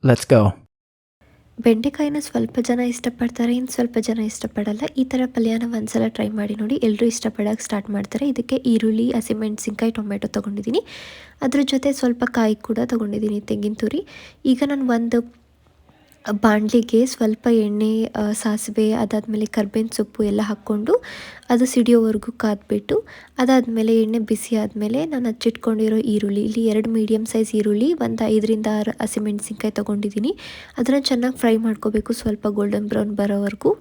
Let's go. ಬೆಂಡೆಕಾಯಿನ ಸ್ವಲ್ಪ ಜನ ಇಷ್ಟಪಡ್ತಾರೆ, ಇನ್ನು ಸ್ವಲ್ಪ ಜನ ಇಷ್ಟಪಡಲ್ಲ. ಈ ಥರ ಪಲ್ಯನ ಒಂದ್ಸಲ ಟ್ರೈ ಮಾಡಿ ನೋಡಿ, ಎಲ್ಲರೂ ಇಷ್ಟಪಡೋಕೆ ಸ್ಟಾರ್ಟ್ ಮಾಡ್ತಾರೆ. ಇದಕ್ಕೆ ಈರುಳ್ಳಿ, ಹಸಿಮೆಣಸಿನ್ಕಾಯಿ, ಟೊಮೆಟೊ ತೊಗೊಂಡಿದ್ದೀನಿ. ಅದ್ರ ಜೊತೆ ಸ್ವಲ್ಪ ಕಾಯಿ ಕೂಡ ತೊಗೊಂಡಿದ್ದೀನಿ, ತೆಂಗಿನ ತುರಿ. ಈಗ ನಾನು ಒಂದು ಬಾಣಲಿಗೆ ಸ್ವಲ್ಪ ಎಣ್ಣೆ, ಸಾಸಿವೆ, ಅದಾದಮೇಲೆ ಕರ್ಬೇವಿನ ಸೊಪ್ಪು ಎಲ್ಲ ಹಾಕ್ಕೊಂಡು ಅದು ಸಿಡಿಯೋವರೆಗೂ ಕಾದ್ಬಿಟ್ಟು, ಅದಾದಮೇಲೆ ಎಣ್ಣೆ ಬಿಸಿ ಆದಮೇಲೆ ನಾನು ಹಚ್ಚಿಟ್ಕೊಂಡಿರೋ ಈರುಳ್ಳಿ, ಇಲ್ಲಿ 2 ಮೀಡಿಯಮ್ ಸೈಜ್ ಈರುಳ್ಳಿ, ಒಂದು 5ರಿಂದ 6 ಹಸಿಮೆಣಸಿನ್ಕಾಯಿ ತೊಗೊಂಡಿದ್ದೀನಿ. ಅದನ್ನು ಚೆನ್ನಾಗಿ ಫ್ರೈ ಮಾಡ್ಕೋಬೇಕು, ಸ್ವಲ್ಪ ಗೋಲ್ಡನ್ ಬ್ರೌನ್ ಬರೋವರೆಗೂ.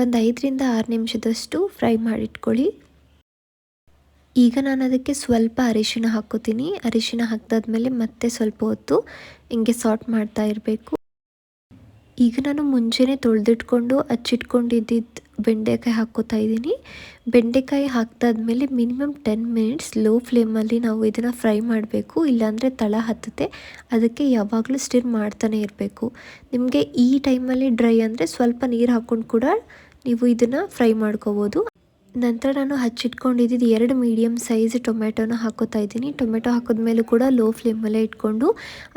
ಒಂದು 5ರಿಂದ 6 ನಿಮಿಷದಷ್ಟು ಫ್ರೈ ಮಾಡಿಟ್ಕೊಳ್ಳಿ. ಈಗ ನಾನು ಅದಕ್ಕೆ ಸ್ವಲ್ಪ ಅರಿಶಿಣ ಹಾಕ್ಕೋತೀನಿ. ಅರಿಶಿಣ ಹಾಕಿದಾದ್ಮೇಲೆ ಮತ್ತೆ ಸ್ವಲ್ಪ ಹೊತ್ತು ಹಿಂಗೆ ಸಾಟ್ ಮಾಡ್ತಾ ಇರಬೇಕು. ಈಗ ನಾನು ಮುಂಚೆನೇ ತೊಳೆದಿಟ್ಕೊಂಡು ಹಚ್ಚಿಟ್ಕೊಂಡಿದ್ದಿದ್ದು ಬೆಂಡೆಕಾಯಿ ಹಾಕ್ಕೋತಾ ಇದ್ದೀನಿ. ಬೆಂಡೆಕಾಯಿ ಹಾಕಿದಾದ್ಮೇಲೆ ಮಿನಿಮಮ್ 10 ಮಿನಿಟ್ಸ್ ಲೋ ಫ್ಲೇಮಲ್ಲಿ ನಾವು ಇದನ್ನು ಫ್ರೈ ಮಾಡಬೇಕು, ಇಲ್ಲಾಂದರೆ ತಳ ಹತ್ತುತ್ತೆ. ಅದಕ್ಕೆ ಯಾವಾಗಲೂ ಸ್ಟಿರ್ ಮಾಡ್ತಾನೆ ಇರಬೇಕು. ನಿಮಗೆ ಈ ಟೈಮಲ್ಲಿ ಡ್ರೈ ಅಂದರೆ ಸ್ವಲ್ಪ ನೀರು ಹಾಕ್ಕೊಂಡು ಕೂಡ ನೀವು ಇದನ್ನು ಫ್ರೈ ಮಾಡ್ಕೋಬೋದು. ನಂತರ ನಾನು ಹಚ್ಚಿಟ್ಕೊಂಡಿದ್ದು 2 ಮೀಡಿಯಮ್ ಸೈಜ್ ಟೊಮೆಟೊನ ಹಾಕೋತಾ ಇದ್ದೀನಿ. ಟೊಮೆಟೊ ಹಾಕಿದ್ಮೇಲೂ ಕೂಡ ಲೋ ಫ್ಲೇಮಲ್ಲೇ ಇಟ್ಕೊಂಡು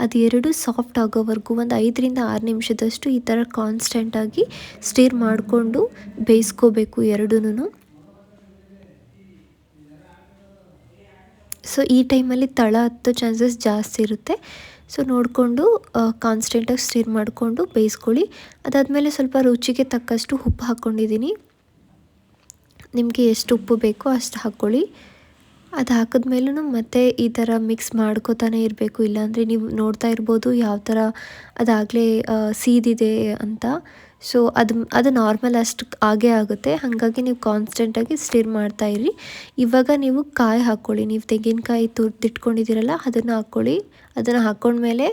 ಅದು 2 ಸಾಫ್ಟ್ ಆಗೋವರೆಗೂ ಒಂದು 5ರಿಂದ 6 ನಿಮಿಷದಷ್ಟು ಈ ಥರ ಕಾನ್ಸ್ಟೆಂಟಾಗಿ ಸ್ಟಿರ್ ಮಾಡಿಕೊಂಡು ಬೇಯಿಸ್ಕೋಬೇಕು ಎರಡೂನು. ಸೊ ಈ ಟೈಮಲ್ಲಿ ತಳ ಹತ್ತೋ ಚಾನ್ಸಸ್ ಜಾಸ್ತಿ ಇರುತ್ತೆ. ಸೊ ನೋಡಿಕೊಂಡು ಕಾನ್ಸ್ಟೆಂಟಾಗಿ ಸ್ಟಿರ್ ಮಾಡಿಕೊಂಡು ಬೇಯಿಸ್ಕೊಳ್ಳಿ. ಅದಾದಮೇಲೆ ಸ್ವಲ್ಪ ರುಚಿಗೆ ತಕ್ಕಷ್ಟು ಉಪ್ಪು ಹಾಕ್ಕೊಂಡಿದ್ದೀನಿ. ನಿಮಗೆ ಎಷ್ಟು ಉಪ್ಪು ಬೇಕೋ ಅಷ್ಟು ಹಾಕ್ಕೊಳ್ಳಿ. ಅದು ಹಾಕಿದ್ಮೇಲೂ ಮತ್ತೆ ಈ ಥರ ಮಿಕ್ಸ್ ಮಾಡ್ಕೋತಾನೆ ಇರಬೇಕು, ಇಲ್ಲಾಂದರೆ ನೀವು ನೋಡ್ತಾ ಇರ್ಬೋದು ಯಾವ ಥರ ಅದಾಗಲೇ ಸೀದಿದೆ ಅಂತ. ಸೊ ಅದು ನಾರ್ಮಲ್ ಅಷ್ಟು ಆಗೇ ಆಗುತ್ತೆ. ಹಾಗಾಗಿ ನೀವು ಕಾನ್ಸ್ಟೆಂಟಾಗಿ ಸ್ಟಿರ್ ಮಾಡ್ತಾಯಿರಿ. ಇವಾಗ ನೀವು ಕಾಯಿ ಹಾಕ್ಕೊಳ್ಳಿ, ನೀವು ತೆಂಗಿನಕಾಯಿ ತುರಿದಿಟ್ಕೊಂಡಿದ್ದೀರಲ್ಲ ಅದನ್ನು ಹಾಕ್ಕೊಳ್ಳಿ. ಅದನ್ನು ಹಾಕ್ಕೊಂಡ್ಮೇಲೆ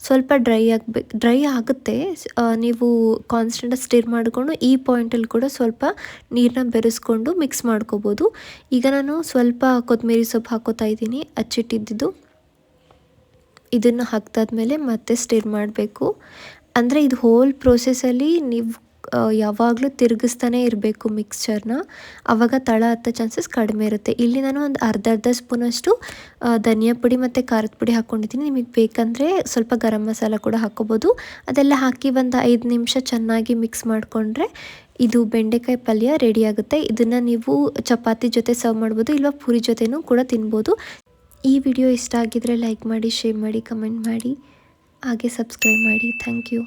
ಸ್ವಲ್ಪ ಡ್ರೈ ಆಗುತ್ತೆ. ನೀವು ಕಾನ್ಸ್ಟೆಂಟಾಗಿ ಸ್ಟಿರ್ ಮಾಡಿಕೊಂಡು ಈ ಪಾಯಿಂಟಲ್ಲಿ ಕೂಡ ಸ್ವಲ್ಪ ನೀರನ್ನ ಬೆರೆಸ್ಕೊಂಡು ಮಿಕ್ಸ್ ಮಾಡ್ಕೋಬೋದು. ಈಗ ನಾನು ಸ್ವಲ್ಪ ಕೊತ್ತಂಬರಿ ಸೊಪ್ಪು ಹಾಕ್ಕೋತಾ ಇದ್ದೀನಿ, ಹಚ್ಚಿಟ್ಟಿದ್ದು. ಇದನ್ನು ಹಾಕಿದಾದ್ಮೇಲೆ ಮತ್ತೆ ಸ್ಟಿರ್ ಮಾಡಬೇಕು. ಅಂದರೆ ಇದು ಹೋಲ್ ಪ್ರೋಸೆಸ್ಸಲ್ಲಿ ನೀವು ಯಾವಾಗಲೂ ತಿರುಗಿಸ್ತಾನೆ ಇರಬೇಕು ಮಿಕ್ಸ್ಚರ್ನ, ಆವಾಗ ತಳ ಹತ್ತೋ ಚಾನ್ಸಸ್ ಕಡಿಮೆ ಇರುತ್ತೆ. ಇಲ್ಲಿ ನಾನು ಒಂದು ಅರ್ಧ ಸ್ಪೂನಷ್ಟು ಧನಿಯಾ ಪುಡಿ ಮತ್ತು ಖಾರದ ಪುಡಿ ಹಾಕ್ಕೊಂಡಿದ್ದೀನಿ. ನಿಮಗೆ ಬೇಕಂದರೆ ಸ್ವಲ್ಪ ಗರಂ ಮಸಾಲ ಕೂಡ ಹಾಕ್ಕೋಬೋದು. ಅದೆಲ್ಲ ಹಾಕಿ ಒಂದು 5 ನಿಮಿಷ ಚೆನ್ನಾಗಿ ಮಿಕ್ಸ್ ಮಾಡಿಕೊಂಡ್ರೆ ಇದು ಬೆಂಡೆಕಾಯಿ ಪಲ್ಯ ರೆಡಿಯಾಗುತ್ತೆ. ಇದನ್ನು ನೀವು ಚಪಾತಿ ಜೊತೆ ಸರ್ವ್ ಮಾಡ್ಬೋದು, ಇಲ್ವಾ ಪೂರಿ ಜೊತೆನೂ ಕೂಡ ತಿನ್ಬೋದು. ಈ ವಿಡಿಯೋ ಇಷ್ಟ ಆಗಿದರೆ ಲೈಕ್ ಮಾಡಿ, ಶೇರ್ ಮಾಡಿ, ಕಮೆಂಟ್ ಮಾಡಿ, ಹಾಗೆ ಸಬ್ಸ್ಕ್ರೈಬ್ ಮಾಡಿ. Thank you.